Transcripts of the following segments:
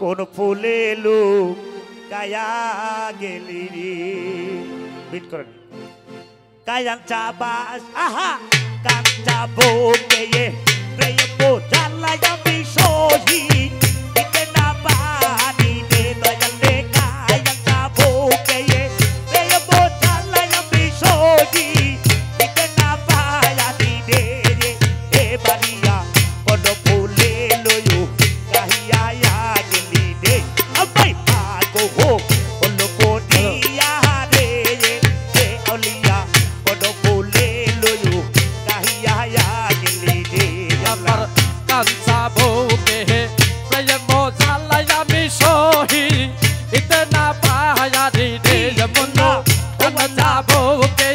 কোন ফুলে লু কায়া গেলি রে বিট করেন কায়ান চাবাস আহা কাঞ্চা বোকে প্রেম জ্বালায়া বিশোহি দিতে না পারি রে দয়াল রে কায়ান চাবোকে প্রেম জ্বালায়া বিশোহি দিতে না পারি রে এ বাড়িয়া কোন ফুলে লয়ু কাহিয়া গেলি রে আবাই পাগো হো ওলো কোনিয়া রে এ আউলিয়া কোন ফুলে লয়ু কাহিয়া গেলি রে আমার কাঞ্চা বউকে প্রেম জ্বালায়া মিশোহি দিতে না পারি রে মুন্না কাঞ্চা বউকে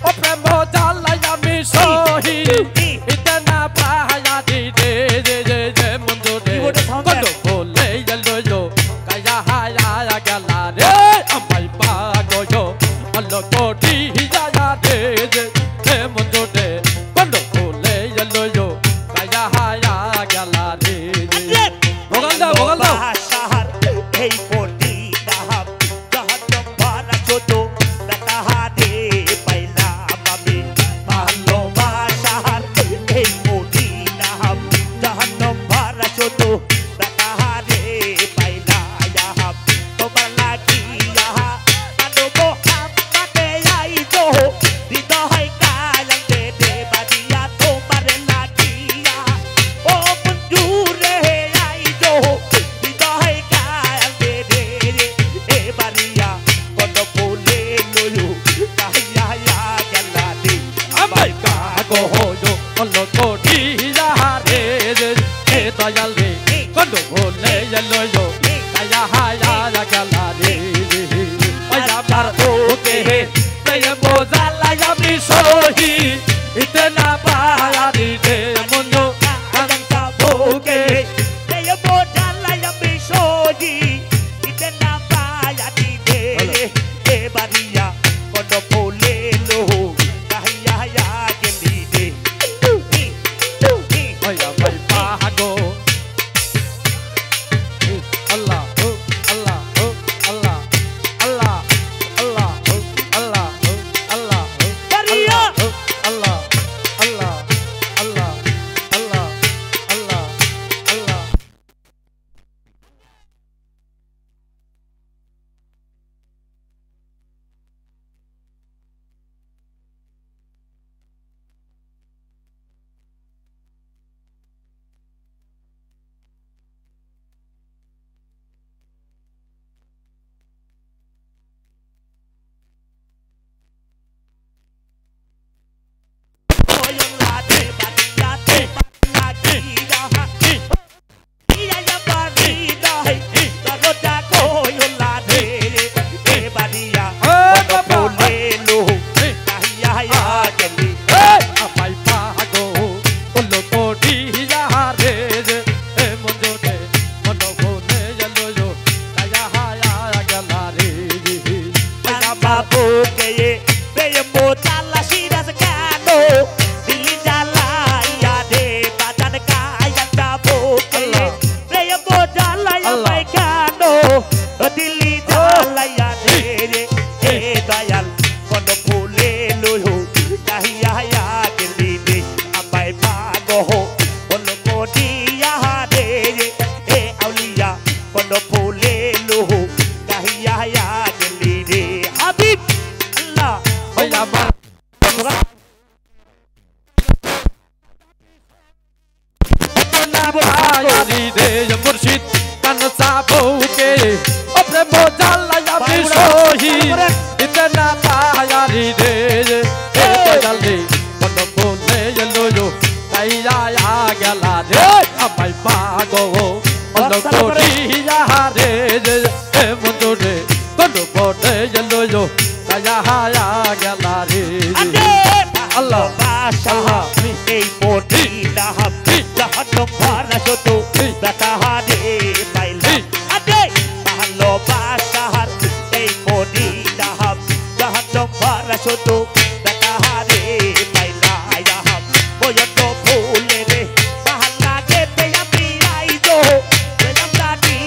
ও প্রেম জ্বালায়া মিশোহি দিতে না পারি রে রে মুন্না রে কোন ফুলে লয়ু কায়া হায়া গেলা রে আমায় পাগো আল্লাহ কোটি যায়া রে রে মুন্না রে কোন ফুলে লয়ু কায়া হায়া গেলা রে ভগন্দা ভগন্দা বাসার এই পটি দাহাব জাহান্নাম ভরা ছোট দাহারে পাইলাম আমি ভালোবাসার এই পটি দাহাব জাহান্নাম ভরা ছোট দাহারে পাইলাম তোমার লাগিয়া কানব হাতে আইতো হৃদয় কায়ান দে দে বাদিয়া তোমার লাগিয়া ও মঞ্জুরে আইতো হৃদয় কায়ান দে দে এ বাড়িয়া কোন ফুলে লয়ু কাহিয়া গেলা রে আমায় কাগো হলো অন্য কোটি যাহারে রে দয়াল রে কোন ভুলে লয়ো কায়া হায়া গেলা রে ওই আমার ওকে প্রেম জ্বালায়া মিশোহি দিতে না পারি রে মুন্না কাঞ্চা বউকে প্রেম জ্বালায়া বিশোহি দিতে না পারি রে এ বাড়িয়া কোন ফুলে লয়ু কাহিয়া গেলি রে ওই আমায় পাগো আল্লাহ আল্লাহ আল্লাহ আল্লাহ আল্লাহ আল্লাহ আল্লাহ বাড়িয়া আল্লাহ আল্লাহ আল্লাহ আল্লাহ আল্লাহ আল্লাহ আমায় পাগো ওলো কোটি যাহারে রে মঞ্জুরে মন ভুলে লয়ো কায়া হায়া গেলা রে বাবু গয়ে প্রেম চালা সিরাজ কেন দিলি জ্বালাইয়া রে বাজান কায়া যাবো গয়ে প্রেম জ্বালাইয়া ভাই কেন দিলি জ্বালাইয়া রে এ দয়াল কোন ফুলে লয়ু কাহিয়া গেলি রে আমায় পাগো বল কোটিয়া রে এ আউলিয়া কোন ফুলে লয়ু কাহিয়া গেলি রে হাবিব আল্লাহ ওই আমার আয়ারি রে মুর্শিদ কাঞ্চা বউকে ও প্রেম জ্বালায়া মিশোহি দিতে না পারি রে এ দয়াল রে কোন ফুলে লয়ু কাইয়া গেলা রে আমায় পাগো অন্য কোটি যাহারে রে মুন্না রে কোন ফুলে লয়ু কায়া হায়া গেলা রে আল্লাহ বাসা এই পটি দাহাব জাহান্নাম ভরা ছোট দাহারে পাইলাম আদে ভালোবাসার এই পটি দাহাব জাহান্নাম ভরা ছোট দাহারে পাইলাম ওই তো ফুলে রে বাহানা যেতে আমি আইতো প্রেম দাদি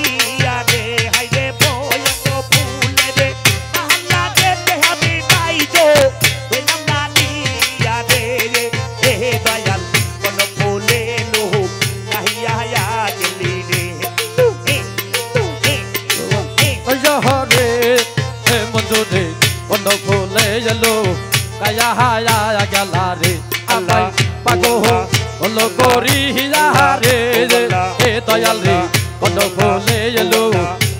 হায়া গেলা রে আমায় পাগল করিয়া রে এ দয়াল রে কত ফুলে এলো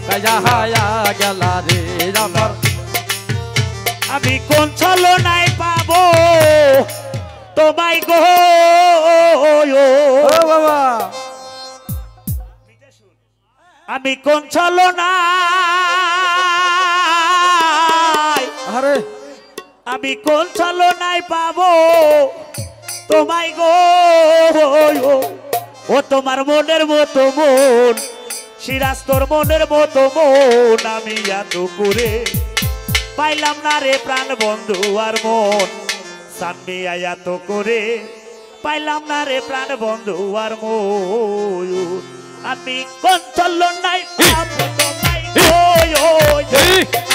কায়া হায়া গেলা রে আমার আমি কোন ছলনায় পাবো তোমায় গো ও বাবা আমি কোন ছলনায় আরে আমি কোন ছলনায় পাবো তোমায় গো ও তোমার মনের মতো মন সিরাজ তোর মনের মতো মন আমি এত করে পাইলাম না রে প্রাণ বন্ধু আর মন সামনে এত করে পাইলাম না রে প্রাণ বন্ধু আর মন আমি কোন ছলনায় পাবো তোমায় গো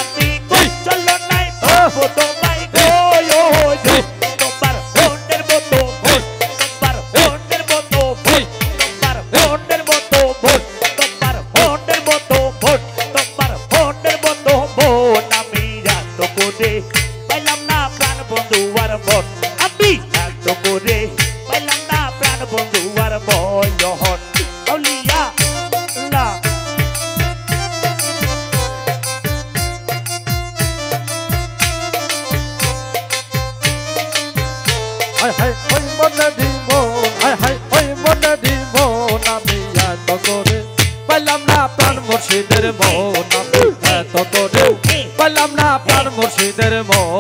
আমি কোন ছলনায় পাবো তোমায় গো তোমার মনের মতো মন তোমার মনের মতো মন তোমার মনের মতো মন তোমার মনের মতো মন তোমার মনের মতো মন আমি এত করে পাইলাম না প্রাণ বন্ধু আর মন আমি এত করে পাইলাম না প্রাণ বন্ধু আর মন আউলিয়া আল্লাহ হায় হায় ওই মনে দিব হায় হায় ওই মনে দিব আমি এত করে পাইলাম না প্রাণ মুর্শিদের মন আমি এত করে পাইলাম না প্রাণ মুর্শিদের মন